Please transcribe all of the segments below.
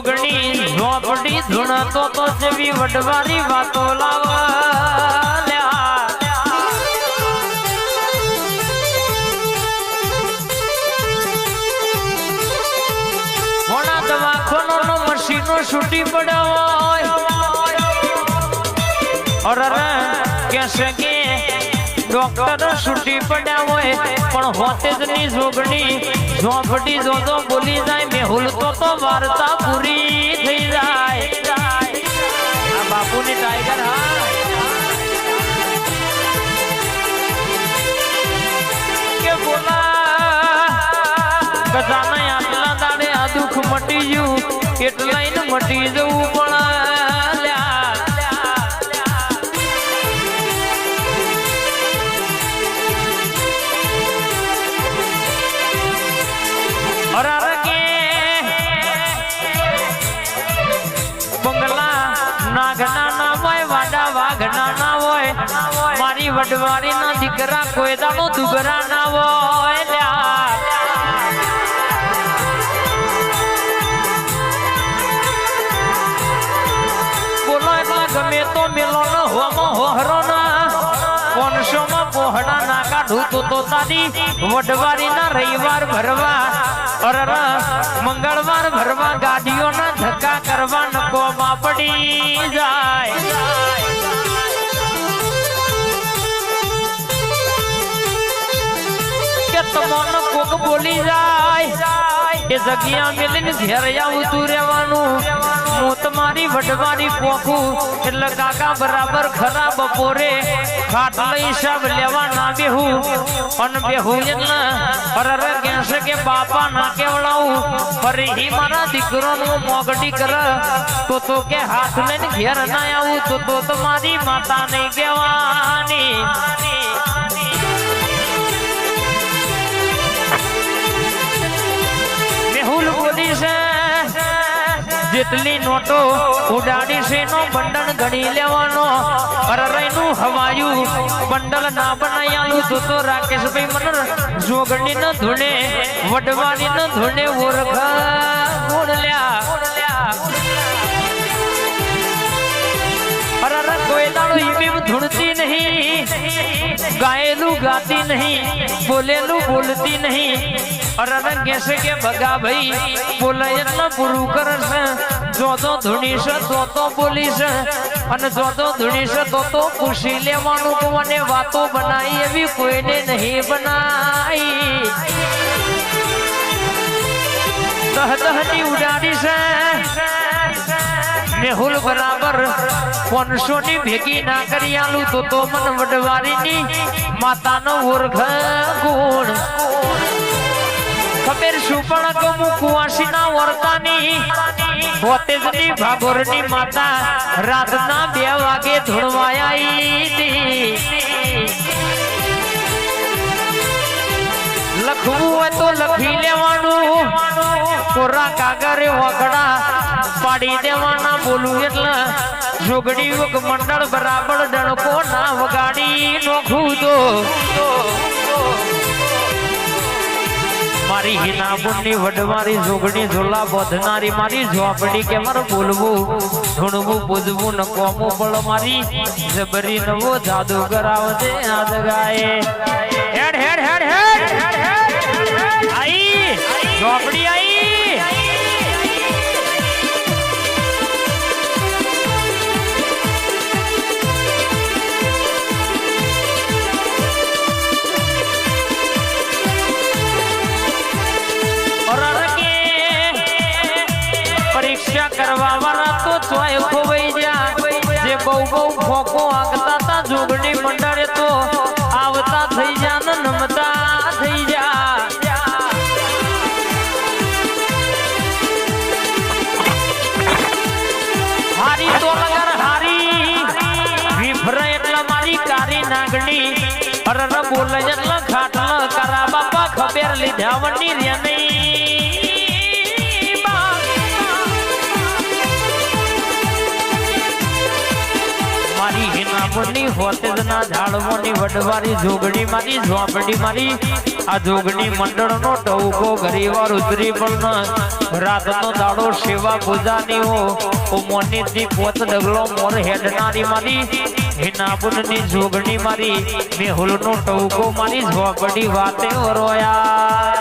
જોગણી ઝોપડી ધૂણતો તો જેવી વડવારી વાતો લાવ્યા મોણા દવાખાનો મશીનો છૂટી પડ્યા હોય કેસે કે ડોક્ટર છૂટી પડ્યા હોય પણ હોતે જ ની જોગણી ઝોપડી જોતો બોલી જાય મેહુલ તો વાર્તા પૂરી થઈ જાય આ બાપુની ટાઈગર હા કે બોલા કદાના આટલા દાડે આ દુઃખ મટી ગયું એટલાઈને મટી જવું પણ મારી વડવારી ના દીકરા કોઈ દાડો દુબરા ના હોય બોલો એટલા ગમે તો મેલો ન હોમો હોહરો ના 500 માં પોહડા ના કાઢું તો તારી વડવારી ના રવિવાર ભરવા મંગળવાર ભરવા ગાડીઓ ના ધક્કા કરવા નકો માં પડી જાય તમોનો કોક બોલી જાય એ જગ્યા મેલીને ઘેર આવતું રહેવાનું હું તમારી વડવારી પોખું એટલે કાકા બરાબર ખરા બપોરે ખાટલો હિસાબ લેવા ના બેહું અને બેહું એટલે અરે કહેશે કે બાપા ના કેવડાવું ફરી મારા દીકરોનું મોગડી કર તો કે હાથ લઈને ઘેર ના આવું તો તમારી માતા નહીં કહેવાની જેટલી નોટો ઉડાડી છે નો બંડલ ગણી લેવાનો અરરઈનું હવાયું બંડલ ના બનાયાલું તો રાકેશભાઈ મનર જોગણી ન ધૂણે વડવાની ન ધૂણે ઓરખા ગોળલ્યા અરર કોઈ દાડો ઈમીમ ધૂણતી નહીં ગાયેલું ગાતી નહીં બોલેલું બોલતી નહીં અરર કહેશે કે ભગા ભાઈ બોલાય એટલા પૂરું કરશે જો તો ધૂણી છે તો બોલી છે અને જો તો ધૂણી છે તો પૂછી લેવાનું કે મને વાતો બનાવી એવી કોઈને નહીં બનાવી દહની ઉડાડી છે મેહુલ બરાબર 500 ની ભેગી ના કરી આલું તો મન વડવારીની માતાનો ઓરખ ગુણ ખબર શું પણ કહું કુવાસી ના વર્તાની બોતેજની ભાગોરની માતા રાતના 2 વાગે ધૂણવાયા લખવું હોય તો લખી લેવાનું કોરા કાગરે વગડા પાડી દેવાના બોલું એટલે જોગડી મંડળ બરાબર ડણકો ના વગાડી નોખું તો મારી હિના બુનની વડવારી જોગણી ઝોલા બોધનારી મારી ઝોપડી કે મારે બોલવું ધૂણવું પૂજવું ન કોમું બળ મારી જબરી નવો જાદુ કરાવજે આજ ગાય હેડ હેડ હેડ હેડ આઈ ઝોપડી આઈ કરવા વાળા તો ચોય ખોવાઈ જા જે બહુ ફોકો આગતા તા જોગણી મંડળે તો આવતા થઈ જા ને નમતા થઈ જા હારી તો લગર હારી વિફરે એટલે મારી કારી નાગણી અરર બોલે એટલે ખાટલ કરા બાપા ખબર લીધા વની રે નહીં નાગપુરની હોતેજના ઝાડવાની વડવારી જોગણી મારી ઝોપડી મારી આ જોગણી મંડળનો ટવકો ઘરીવાર ઉતરી પણ રાતનો દાડો સેવા પૂજાની ઓ મોનીથી પોત ડગલો મોર હેડનારી મારી હે નાગપુરની જોગણી મારી મેહુલનો ટવકો મારી ઝોપડી વાતે રોયા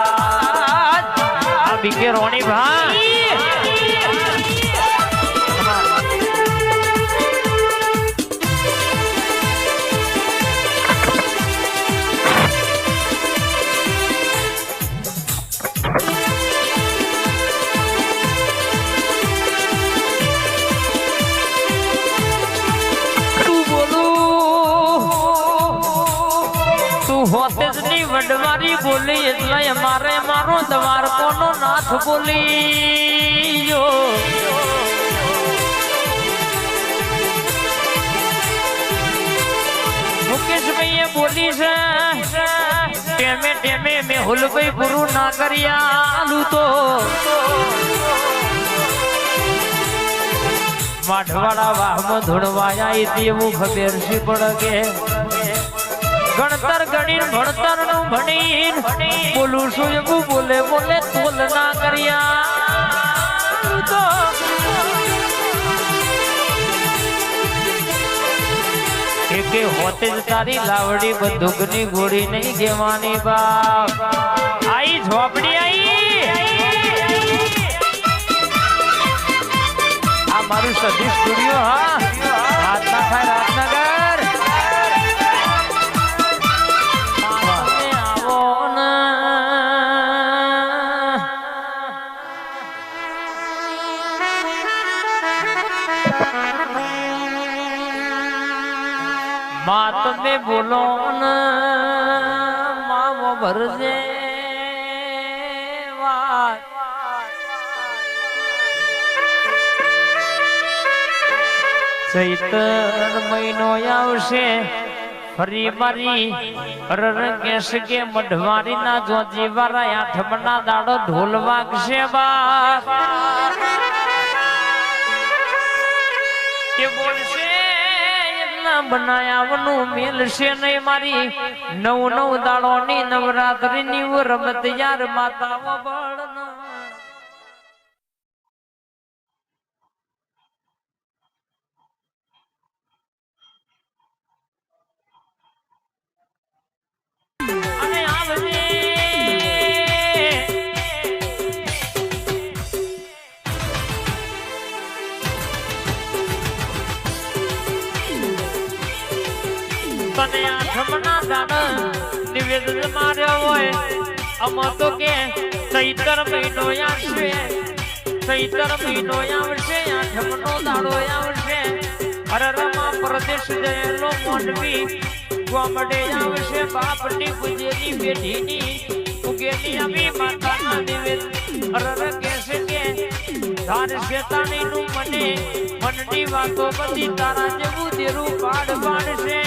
આ બીકે રોણી ભાઈ હોતેજની વડવારી બોલી એટલે અમારે મારો દ્વારકોનો નાથ બોલી મુકેશભાઈએ બોલી છે ટેમે ટેમે મેહુલભાઈ પૂરું ના કર્યા તો માઢવાડા વાહમાં ધોળવાયા તેવું ખબર છે પડે ગણતર ગણીન ભણતર નું ભણીન બોલું છું એવું બોલે બોલે તોલ ના કર્યા તો કે હોતે જ તારી લાવડી બંદૂકની ગોળી નહીં જેવાની બાપ આઈ ઝોપડી આઈ આ મારું સધી સ્ટુડિયો હા રાતના થાય રાતનગર मात में बोलो न माँ भरजे चैतर महीनो आवशे फरी मारी रंगेश के मढवारी ना जो जीवारा आठमना दाड़ो ढोल वागशे बा के बोलशे બનાયાવનું મેલશે નહીં મારી નવ નવ દાડોની નવરાત્રીની રમત યાર માતાઓ બળનો અને આવજે તને આઠમના દાન નિવેદન માર્યો હોય આમાં તો કે ચૈતર મહિનો આવશે ચૈતર મહિનો આવશે આઠમનો દાડો આવશે અરરમાં પ્રદેશ જયેલો મોનવી ગોમડે આવશે બાપની પૂજેલી બેઠીની ઉગેલી આવી માતાના નિવેદન અરર કહેશે કે ધાર શેતાણીનું મને મનની વાતો બધી તારા જેવું દેરું પાડ પાડશે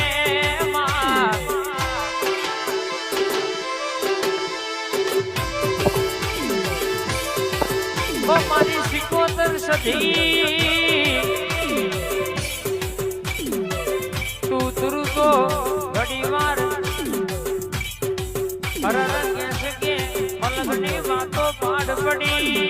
મારી સિકોતર સધી તું તુરુ તો ઘડી વાર અરર કહેશે કે મલકની વાતો પાડ પડી